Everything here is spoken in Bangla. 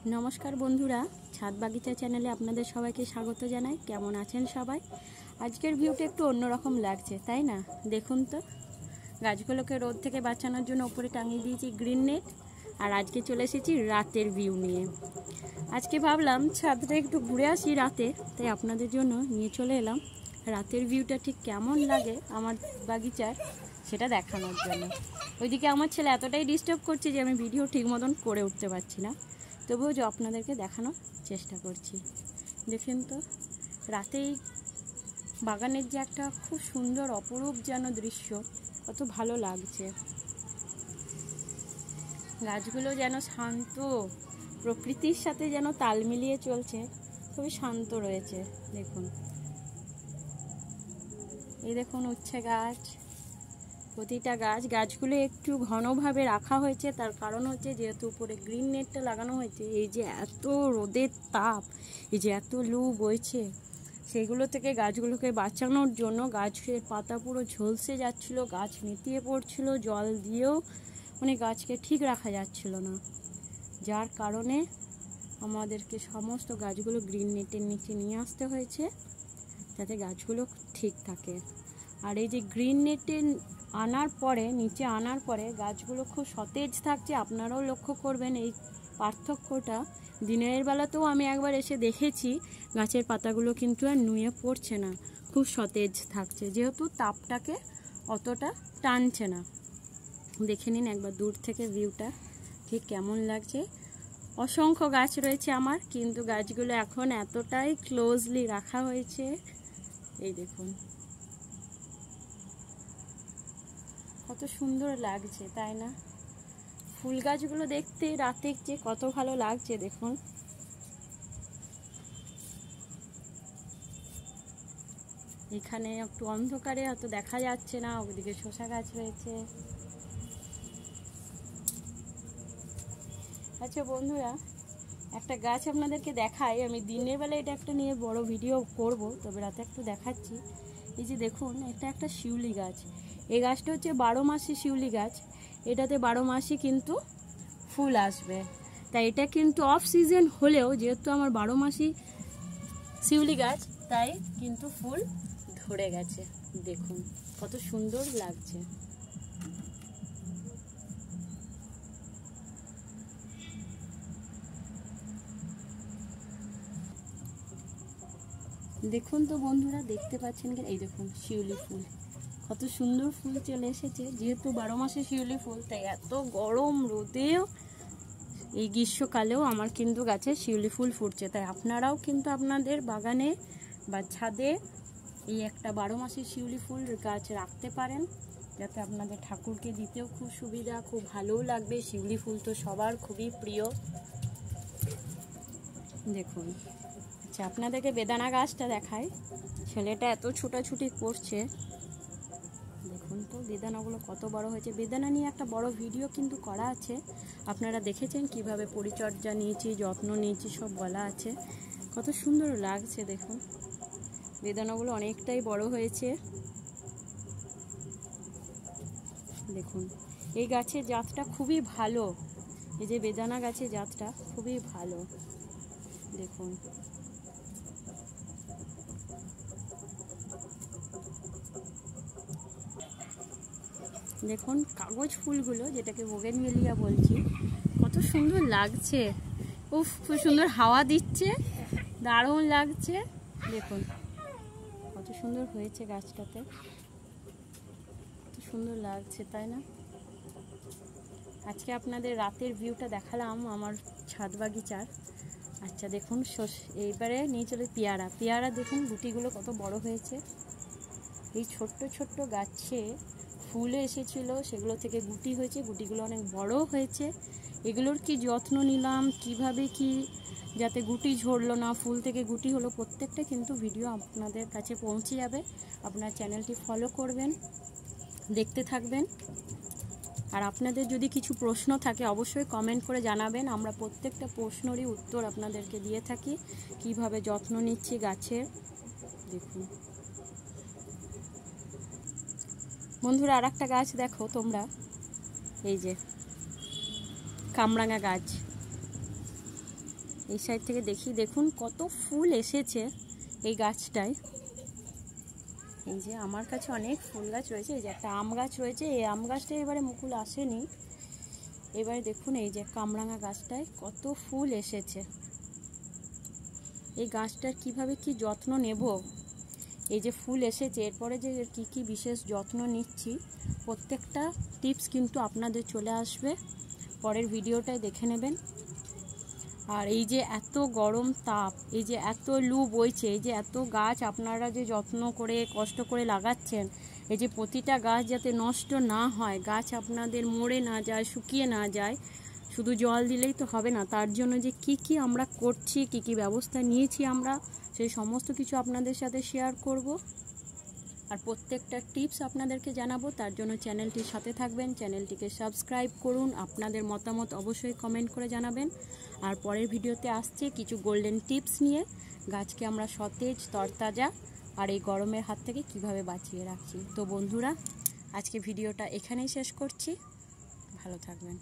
नमस्कार बंधुरा छाद बागिचा चैनेले आपनादेर सबाइके स्वागत जानाई। केमन आछेन सबाई? आजकेर भिउटा एकटु अन्यरकम लागछे ताई ना? देखुन तो गाछगुलोके रोद थेके बाँचानोर जोन्नो उपरे टांगिये दिएछि ग्रीन नेट। और आजके चले एसेछि रातेर भिउ निये। आजके भाबलाम छादटा एकटु घुरे आसि राते, ताई आपनादेर जोन्नो निये चले एलाम रातेर भिउटा ठीक केमन लागे आमार बागिचार सेटा देखानोर जोन्नो। ओइदिके आमार छेले एतटाई डिस्टार्ब करছে যে আমি ভিডিও ঠিক মতন করে উঠতে পারছি না, তবুও যে আপনাদেরকে দেখানোর চেষ্টা করছি। দেখেন তো রাতেই বাগানের যে একটা খুব সুন্দর অপরূপ যেন দৃশ্য, কত ভালো লাগছে। গাছগুলো যেন শান্ত, প্রকৃতির সাথে যেন তাল মিলিয়ে চলছে, খুবই শান্ত রয়েছে। দেখুন, এই দেখুন উচ্ছে গাছ, প্রতিটা গাছগুলো একটু ঘনভাবে রাখা হয়েছে। তার কারণ হচ্ছে যেহেতু উপরে গ্রিন নেটটা লাগানো হয়েছে, এই যে এত রোদের তাপ, এই যে এত লু বইছে, সেগুলো থেকে গাছগুলোকে বাঁচানোর জন্য গাছের পাতা পুরো ঝলসে যাচ্ছিল, গাছ নেতিয়ে পড়ছিল, জল দিয়েও মানে গাছকে ঠিক রাখা যাচ্ছিল না। যার কারণে আমাদেরকে সমস্ত গাছগুলো গ্রিন নেটের নিচে নিয়ে আসতে হয়েছে যাতে গাছগুলো ঠিক থাকে। আর এই যে গ্রিন নেটে নিচে আনার পরে গাছগুলো খুব সতেজ থাকছে। আপনারাও লক্ষ্য করবেন এই পার্থক্যটা। দিনের বেলাতেও আমি একবার এসে দেখেছি গাছের পাতাগুলো কিন্তু আর নুয়ে পড়ছে না, খুব সতেজ থাকছে, যেহেতু তাপটাকে অতটা টানছে না। দেখে নিন একবার দূর থেকে ভিউটা ঠিক কেমন লাগছে। অসংখ্য গাছ রয়েছে আমার, কিন্তু গাছগুলো এখন এতটাই ক্লোজলি রাখা হয়েছে। এই দেখুন কত সুন্দর লাগছে তাই না? ফুল গাছগুলো দেখতে রাতে যে কত ভালো লাগছে দেখুন। এখানে একটু অন্ধকারে হয়তো দেখা যাচ্ছে না, ওদিকে শসা গাছ রয়েছে। আচ্ছা বন্ধুরা, একটা গাছ আপনাদেরকে দেখাই। আমি দিনের বেলা এটা একটা নিয়ে বড় ভিডিও করব, তবে রাতে একটু দেখাচ্ছি। এই যে দেখুন, এটা একটা শিউলি গাছ। এই গাছটা হচ্ছে 12 মাসি শিউলি গাছ। এটাতে 12 মাসই কিন্তু ফুল আসবে। তাই এটা কিন্তু অফ সিজন হলেও যেহেতু আমার 12 মাসি শিউলি গাছ, তাই কিন্তু ফুল ধরে গেছে। দেখুন কত সুন্দর লাগছে। দেখুন তো বন্ধুরা, দেখতে পাচ্ছেন কি? এই দেখুন শিউলি ফুল, কত সুন্দর ফুল চলে এসেছে। যেহেতু 12 মাসে শিউলি ফুল, তাই এত গরম রোদেও এই গ্রীষ্মকালেও আমার কিন্তু গাছে শিউলি ফুল ফুটছে। তাই আপনারাও কিন্তু আপনাদের বাগানে বা ছাদে এই একটা 12 মাসের শিউলি ফুল গাছ রাখতে পারেন, যাতে আপনাদের ঠাকুরকে দিতেও খুব সুবিধা, খুব ভালোও লাগবে। শিউলি ফুল তো সবার খুবই প্রিয়। দেখুন, আচ্ছা আপনাদেরকে বেদানা গাছটা দেখাই। ছেলেটা এত ছুটাছুটি করছে, দেখুন তো বেদানাগুলো কত বড় হয়েছে। বেদানা নিয়ে একটা বড় ভিডিও কিন্তু করা আছে, আপনারা দেখেছেন কিভাবে পরিচর্যা নিয়েছি, যত্ন নিয়েছি, সব বলা আছে। কত সুন্দর লাগছে দেখুন, বেদানাগুলো অনেকটাই বড় হয়েছে। দেখুন এই গাছের জাতটা খুবই ভালো, এই যে বেদানা গাছের জাতটা খুবই ভালো। দেখুন দেখুন কাগজ ফুলগুলো, যেটাকে বোগেনভেলিয়া বলছি, কত সুন্দর লাগছে। উফ, খুব সুন্দর হাওয়া দিচ্ছে, দারুণ লাগছে। দেখুন কত সুন্দর হয়েছে গাছটাতে, কত সুন্দর লাগছে তাই না? আজকে আপনাদের রাতের ভিউটা দেখালাম আমার ছাদ বাগিচার। আচ্ছা দেখুন, এইবারে নিয়ে চলে পেয়ারা। দেখুন গুটিগুলো কত বড় হয়েছে। এই ছোট্ট ছোট্ট গাছে ফুল এসেছিল, সেগুলো থেকে গুটি হয়েছে, গুটিগুলো অনেক বড় হয়েছে। এগুলোর কি যত্ন নিলাম, কিভাবে কি যাতে গুটি ঝরলো না, ফুল থেকে গুটি হলো, প্রত্যেকটা কিন্তু ভিডিও আপনাদের কাছে পৌঁছে যাবে। আপনার চ্যানেলটি ফলো করবেন, দেখতে থাকবেন। আর আপনাদের যদি কিছু প্রশ্ন থাকে অবশ্যই কমেন্ট করে জানাবেন, আমরা প্রত্যেকটা প্রশ্নেরই উত্তর আপনাদেরকে দিয়ে থাকি। কিভাবে যত্ন নিচ্ছি গাছের দেখুন। বন্ধুরা আর একটা গাছ দেখো তোমরা, এই যে কামরাঙা গাছ, এই সাইড থেকে দেখি, দেখুন কত ফুল এসেছে এই গাছটায়। এই যে আমার কাছে অনেক ফুল গাছ রয়েছে, এই যে একটা আম গাছ রয়েছে, এই আম গাছটা এবারে মুকুল আসেনি। এবারে দেখুন এই যে কামরাঙা গাছটায় কত ফুল এসেছে। এই গাছটার কিভাবে কি যত্ন নেব, এই যে ফুল এসেছে এরপরে যে কি বিশেষ যত্ন নিচ্ছি, প্রত্যেকটা টিপস কিন্তু আপনাদের চলে আসবে পরের ভিডিওটায়, দেখে নেবেন। আর এই যে এত গরম তাপ, এই যে এত লু বইছে, এই যে এত গাছ আপনারা যে যত্ন করে কষ্ট করে লাগাচ্ছেন, এই যে প্রতিটা গাছ যাতে নষ্ট না হয়, গাছ আপনাদের মরে না যায়, শুকিয়ে না যায়, শুধু জল দিলেই তো হবে না, তার জন্য যে কি আমরা করছি, কি ব্যবস্থা নিয়েছি আমরা, সেই সমস্ত কিছু আপনাদের সাথে শেয়ার করব। আর প্রত্যেকটা টিপস আপনাদেরকে জানাবো, তার জন্য চ্যানেলটির সাথে থাকবেন, চ্যানেলটিকে সাবস্ক্রাইব করুন, আপনাদের মতামত অবশ্যই কমেন্ট করে জানাবেন। আর পরের ভিডিওতে আসছে কিছু গোল্ডেন টিপস নিয়ে, গাছকে আমরা সতেজ তরতাজা আর এই গরমের হাত থেকে কিভাবে বাঁচিয়ে রাখছি। তো বন্ধুরা, আজকে ভিডিওটা এখানেই শেষ করছি, ভালো থাকবেন।